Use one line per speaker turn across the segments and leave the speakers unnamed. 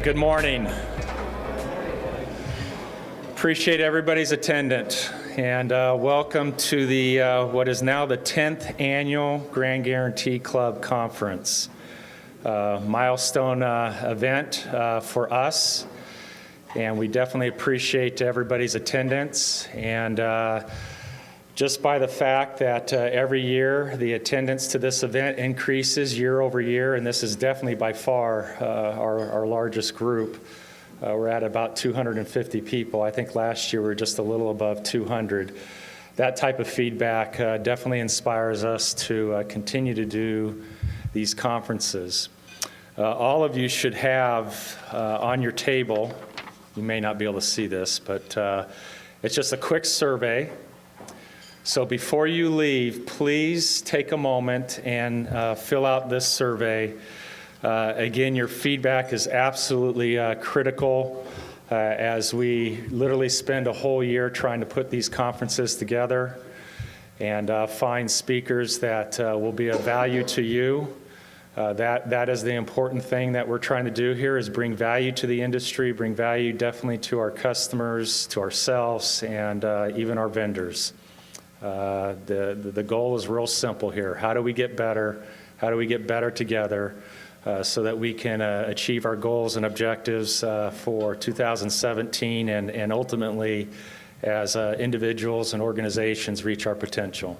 Good morning. Appreciate everybody's attendance, and welcome to the what is now the 10th annual Grand Guarantee Club Conference. Milestone event for us, and we definitely appreciate everybody's attendance. And just by the fact that every year the attendance to this event increases year over year, and this is definitely by far our largest group. We're at about 250 people. I think last year we were just a little above 200. That type of feedback definitely inspires us to continue to do these conferences. All of you should have on your table, you may not be able to see this, but it's just a quick survey. So before you leave, please take a moment and fill out this survey. Again, your feedback is absolutely critical as we literally spend a whole year trying to put these conferences together and find speakers that will be of value to you. That is the important thing that we're trying to do here, is bring value to the industry, bring value definitely to our customers, to ourselves, and even our vendors. The goal is real simple here. How do we get better? How do we get better together so that we can achieve our goals and objectives for 2017 and ultimately as individuals and organizations reach our potential?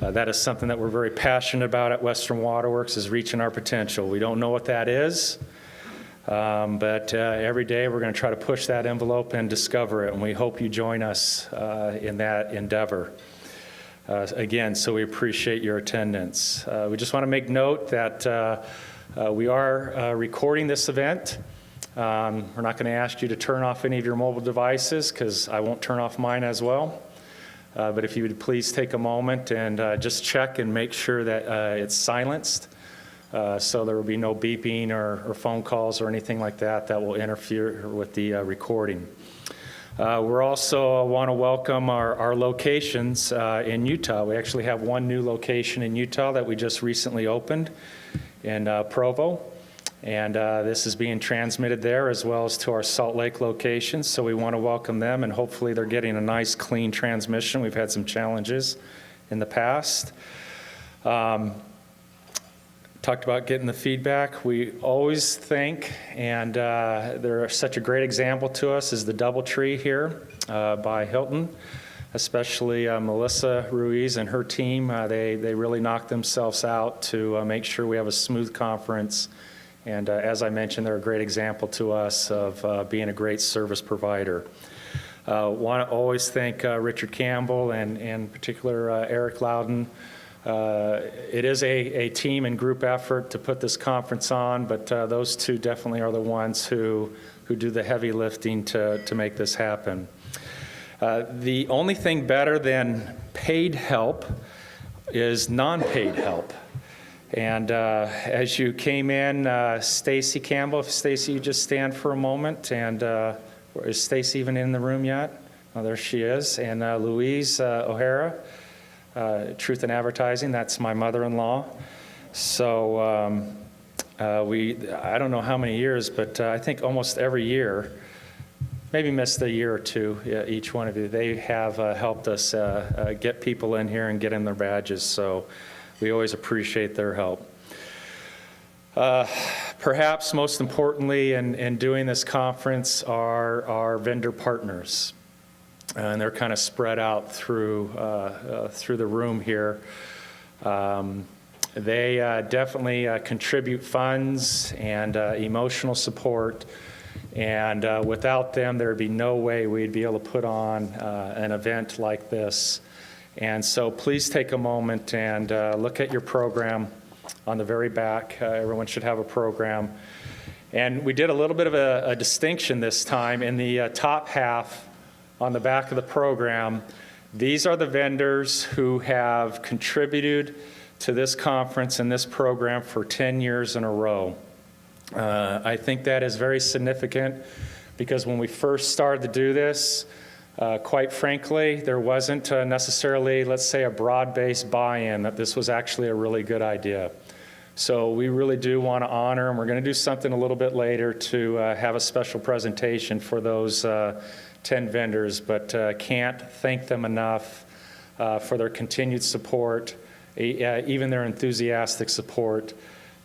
That is something that we're very passionate about at Western Waterworks, is reaching our potential. We don't know what that is, but every day we're going to try to push that envelope and discover it, and we hope you join us in that endeavor. Again, so we appreciate your attendance. We just want to make note that we are recording this event. We're not going to ask you to turn off any of your mobile devices, because I won't turn off mine as well. But if you would please take a moment and just check and make sure that it's silenced, so there will be no beeping or phone calls or anything like that that will interfere with the recording. We're also want to welcome our locations in Utah. We actually have one new location in Utah that we just recently opened in Provo, and this is being transmitted there as well as to our Salt Lake location, so we want to welcome them, and hopefully they're getting a nice clean transmission. We've had some challenges in the past. Talked about getting the feedback. We always think, and they're such a great example to us, is the DoubleTree here by Hilton, especially Melissa Ruiz and her team. They really knocked themselves out to make sure we have a smooth conference. And as I mentioned, they're a great example to us of being a great service provider. Want to always thank Richard Campbell and in particular Eric Loudon. It is a team and group effort to put this conference on, but those two definitely are the ones who do the heavy lifting to make this happen. The only thing better than paid help is non-paid help. And as you came in, Stacy Campbell, if Stacy, you just stand for a moment. And is Stacy even in the room yet? Oh, there she is. And Louise O'Hara, Truth in Advertising, that's my mother-in-law. So I don't know how many years, but I think almost every year, maybe missed a year or two, each one of you, they have helped us get people in here and get in their badges. So we always appreciate their help. Perhaps most importantly in doing this conference are our vendor partners. And they're kind of spread out through the room here. They definitely contribute funds and emotional support. And without them, there would be no way we'd be able to put on an event like this. And so please take a moment and look at your program on the very back. Everyone should have a program. And we did a little bit of a distinction this time. In the top half on the back of the program, these are the vendors who have contributed to this conference and this program for 10 years in a row. I think that is very significant because when we first started to do this, quite frankly, there wasn't necessarily, let's say, a broad-based buy-in that this was actually a really good idea. So we really do want to honor, and we're going to do something a little bit later to have a special presentation for those 10 vendors, but can't thank them enough for their continued support, even their enthusiastic support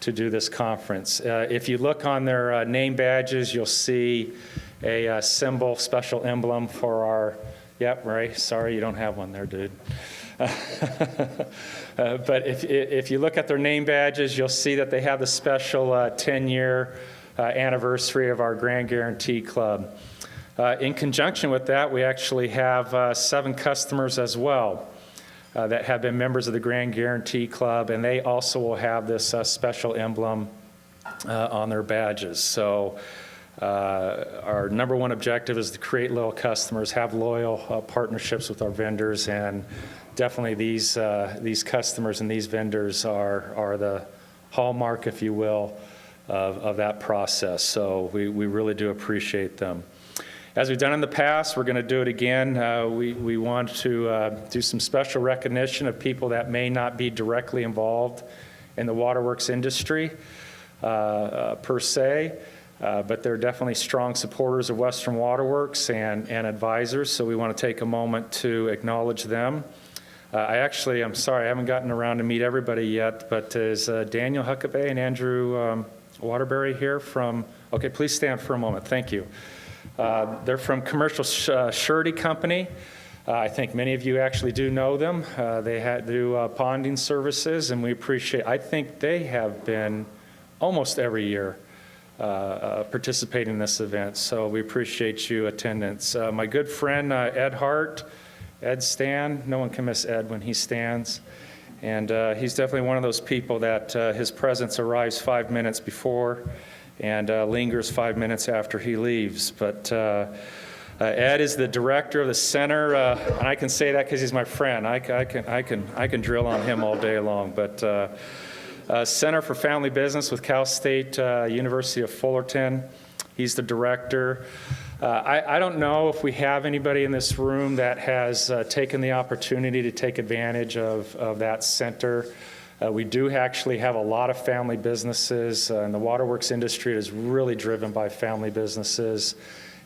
to do this conference. If you look on their name badges, you'll see a symbol, special emblem for our, yep, Ray, sorry you don't have one there, dude. But if you look at their name badges, you'll see that they have the special 10-year anniversary of our Grand Guarantee Club. In conjunction with that, we actually have 7 customers as well that have been members of the Grand Guarantee Club, and they also will have this special emblem on their badges. So our number one objective is to create loyal customers, have loyal partnerships with our vendors, and definitely these customers and these vendors are the hallmark, if you will, of that process. So we really do appreciate them. As we've done in the past, we're going to do it again. We want to do some special recognition of people that may not be directly involved in the waterworks industry per se, but they're definitely strong supporters of Western Waterworks and advisors, so we want to take a moment to acknowledge them. I'm sorry, I haven't gotten around to meet everybody yet, but is Daniel Huckabee and Andrew Waterbury here from, okay, please stand for a moment, thank you. They're from Commercial Surety Company. I think many of you actually do know them. They do ponding services, and we appreciate, I think they have been almost every year participating in this event, so we appreciate you attendance. My good friend Ed Hart, Ed Stan, no one can miss Ed when he stands, and he's definitely one of those people that his presence arrives 5 minutes before and lingers 5 minutes after he leaves. But Ed is the director of the center, and I can say that because he's my friend. I can drill on him all day long. But Center for Family Business with Cal State University of Fullerton. He's the director. I don't know if we have anybody in this room that has taken the opportunity to take advantage of that center. We do actually have a lot of family businesses, and the waterworks industry is really driven by family businesses,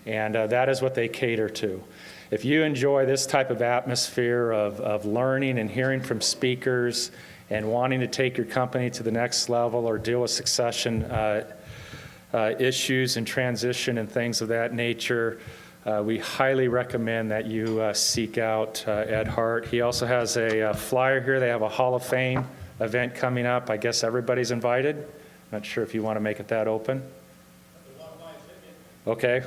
and that is what they cater to. If you enjoy this type of atmosphere of learning and hearing from speakers and wanting to take your company to the next level or deal with succession issues and transition and things of that nature, we highly recommend that you seek out Ed Hart. He also has a flyer here. They have a Hall of Fame event coming up. I guess everybody's invited. Not sure if you want to make it that open. Okay.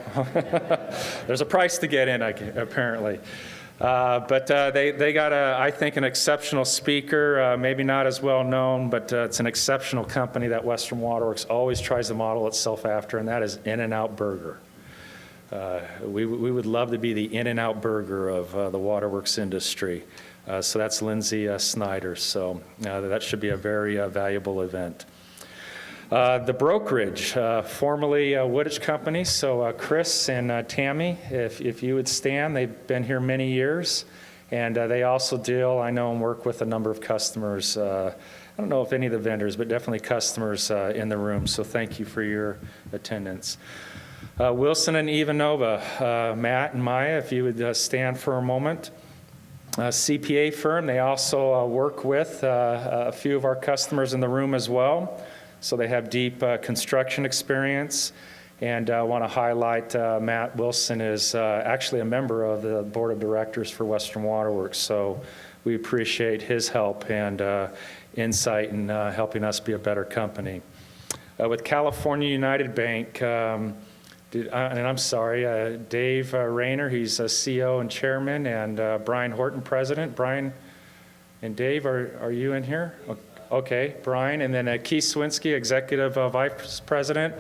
There's a price to get in, apparently. But they got, I think, an exceptional speaker, maybe not as well known, but it's an exceptional company that Western Waterworks always tries to model itself after, and that is In-N-Out Burger. We would love to be the In-N-Out Burger of the waterworks industry. So that's Lindsay Snyder. So that should be a very valuable event. The brokerage, formerly Woodage Company. So Chris and Tammy, if you would stand, they've been here many years. And they also deal, I know, and work with a number of customers. I don't know if any of the vendors, but definitely customers in the room. So thank you for your attendance. Wilson and Ivanova, Matt and Maya, if you would stand for a moment. CPA firm, they also work with a few of our customers in the room as well. So they have deep construction experience. And I want to highlight Matt Wilson is actually a member of the board of directors for Western Waterworks. So we appreciate his help and insight in helping us be a better company. With California United Bank, and I'm sorry, Dave Rayner, he's a CEO and chairman, and Brian Horton, president. Brian and Dave, are you in here? Okay, Brian, and then Keith Swinski, executive vice president.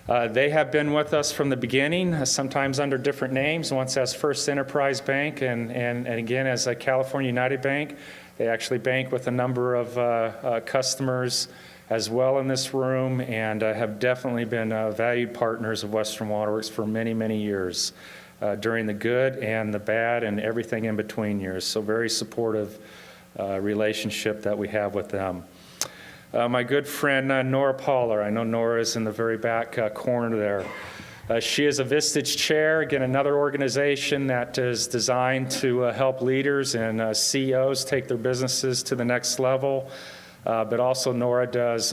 They have been with us from the beginning, sometimes under different names, once as First Enterprise Bank and again as a California United Bank. They actually bank with a number of customers as well in this room, and have definitely been valued partners of Western Waterworks for many, many years, during the good and the bad and everything in between years. So very supportive relationship that we have with them. My good friend Nora Poller. I know Nora is in the very back corner there. She is a Vistage Chair, again, another organization that is designed to help leaders and CEOs take their businesses to the next level. But also Nora does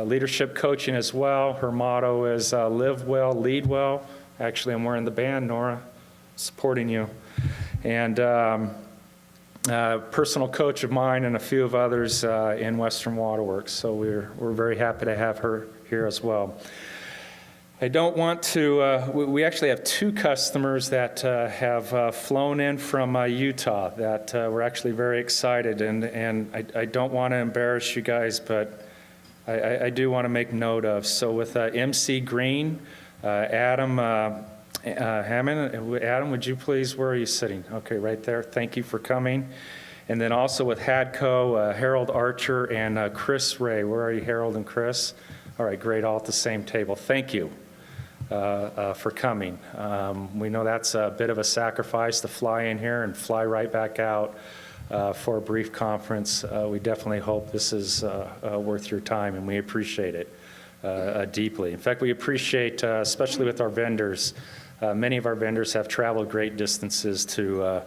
leadership coaching as well. Her motto is live well, lead well. Actually, I'm wearing the band, Nora, supporting you. And personal coach of mine and a few of others in Western Waterworks. So we're very happy to have her here as well. I don't want to, we actually have two customers that have flown in from Utah that we're actually very excited, and I don't want to embarrass you guys, but I do want to make note of. So with MC Green, Adam Hammond, Adam, would you please, where are you sitting? Okay, right there. Thank you for coming. And then also with Hadco, Harold Archer and Chris Ray. Where are you, Harold and Chris? All right, great, all at the same table. Thank you for coming. We know that's a bit of a sacrifice to fly in here and fly right back out for a brief conference. We definitely hope this is worth your time, and we appreciate it deeply. In fact, we appreciate, especially with our vendors, many of our vendors have traveled great distances to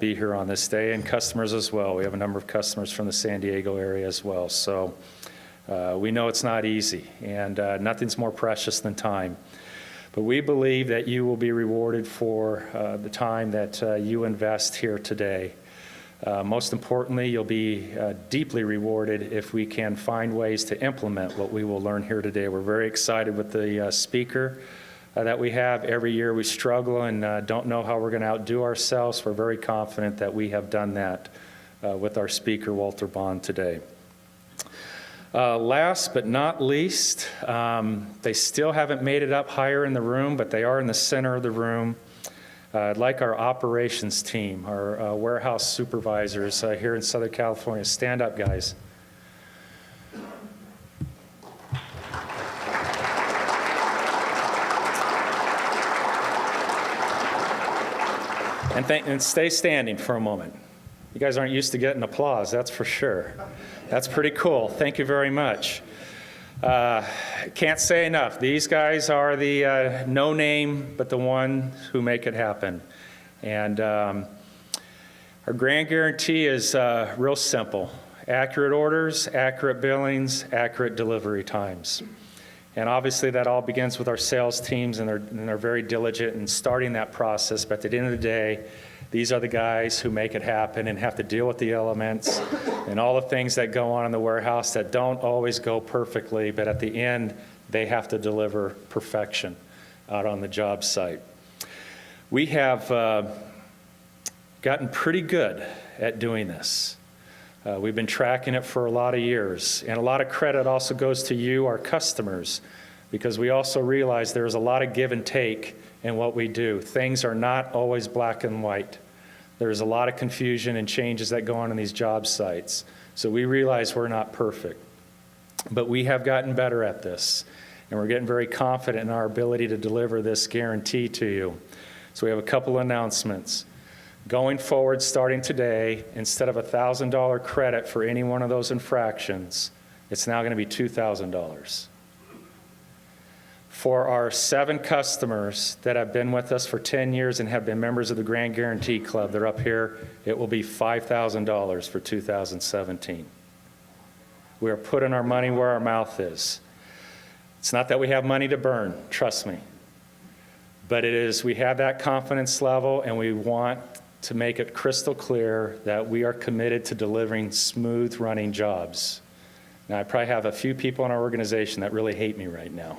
be here on this day, and customers as well. We have a number of customers from the San Diego area as well. So we know it's not easy, and nothing's more precious than time. But we believe that you will be rewarded for the time that you invest here today. Most importantly, you'll be deeply rewarded if we can find ways to implement what we will learn here today. We're very excited with the speaker that we have. Every year we struggle and don't know how we're going to outdo ourselves. We're very confident that we have done that with our speaker, Walter Bond, today. Last but not least, they still haven't made it up higher in the room, but they are in the center of the room. I'd like our operations team, our warehouse supervisors here in Southern California. Stand up, guys. And stay standing for a moment. You guys aren't used to getting applause, that's for sure. That's pretty cool. Thank you very much. Can't say enough. These guys are the no name, but the one who make it happen. And our grand guarantee is real simple. Accurate orders, accurate billings, accurate delivery times. And obviously that all begins with our sales teams, and they're very diligent in starting that process. But at the end of the day, these are the guys who make it happen and have to deal with the elements and all the things that go on in the warehouse that don't always go perfectly, but at the end, they have to deliver perfection out on the job site. We have gotten pretty good at doing this. We've been tracking it for a lot of years, and a lot of credit also goes to you, our customers, because we also realize there's a lot of give and take in what we do. Things are not always black and white. There's a lot of confusion and changes that go on in these job sites. So we realize we're not perfect, but we have gotten better at this, and we're getting very confident in our ability to deliver this guarantee to you. So we have a couple announcements. Going forward, starting today, instead of $1,000 credit for any one of those infractions, it's now going to be $2,000. For our 7 customers that have been with us for 10 years and have been members of the Grand Guarantee Club, they're up here, it will be $5,000 for 2017. We are putting our money where our mouth is. It's not that we have money to burn, trust me. But it is, we have that confidence level, and we want to make it crystal clear that we are committed to delivering smooth running jobs. Now, I probably have a few people in our organization that really hate me right now.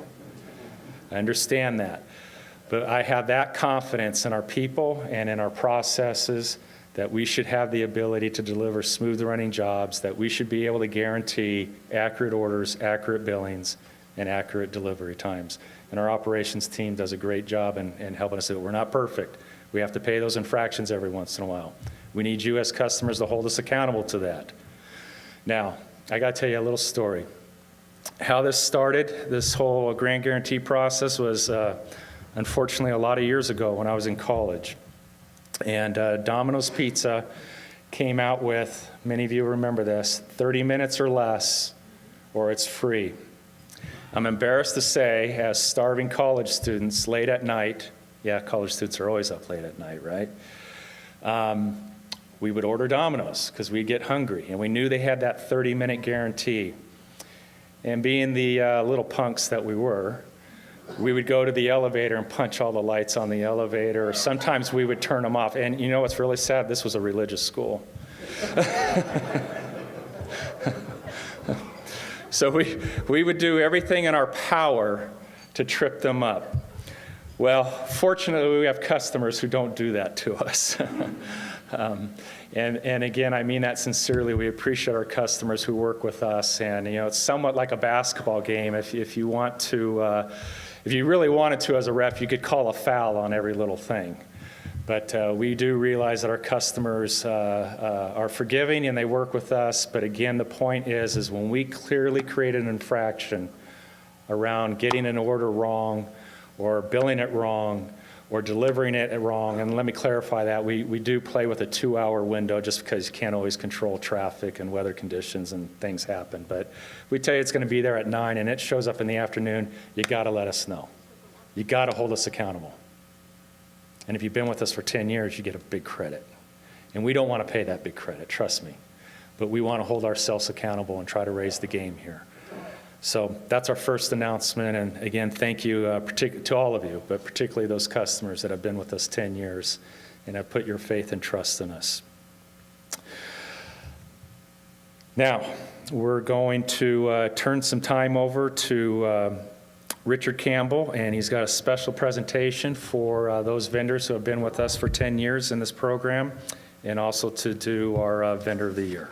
I understand that. But I have that confidence in our people and in our processes that we should have the ability to deliver smooth running jobs, that we should be able to guarantee accurate orders, accurate billings, and accurate delivery times. And our operations team does a great job in helping us do it. We're not perfect. We have to pay those infractions every once in a while. We need you as customers to hold us accountable to that. Now, I got to tell you a little story. How this started, this whole Grand Guarantee process was unfortunately a lot of years ago when I was in college. And Domino's Pizza came out with, many of you remember this, 30 minutes or less or it's free. I'm embarrassed to say, as starving college students, late at night, yeah, college students are always up late at night, right? We would order Domino's because we'd get hungry, and we knew they had that 30-minute guarantee. And being the little punks that we were, we would go to the elevator and punch all the lights on the elevator, or sometimes we would turn them off. And you know what's really sad? This was a religious school. So we would do everything in our power to trip them up. Well, fortunately, we have customers who don't do that to us. And again, I mean that sincerely. We appreciate our customers who work with us. And, you know, it's somewhat like a basketball game. If you want to, if you really wanted to as a ref, you could call a foul on every little thing. But we do realize that our customers are forgiving and they work with us. But again, the point is when we clearly create an infraction around getting an order wrong or billing it wrong or delivering it wrong, and let me clarify that, we do play with a 2-hour window just because you can't always control traffic and weather conditions and things happen. But we tell you it's going to be there at 9 and it shows up in the afternoon, you got to let us know. You got to hold us accountable. And if you've been with us for 10 years, you get a big credit. And we don't want to pay that big credit, trust me. But we want to hold ourselves accountable and try to raise the game here. So that's our first announcement. And again, thank you to all of you, but particularly those customers that have been with us 10 years and have put your faith and trust in us. Now, we're going to turn some time over to Richard Campbell, and he's got a special presentation for those vendors who have been with us for 10 years in this program, and also to do our Vendor of the Year.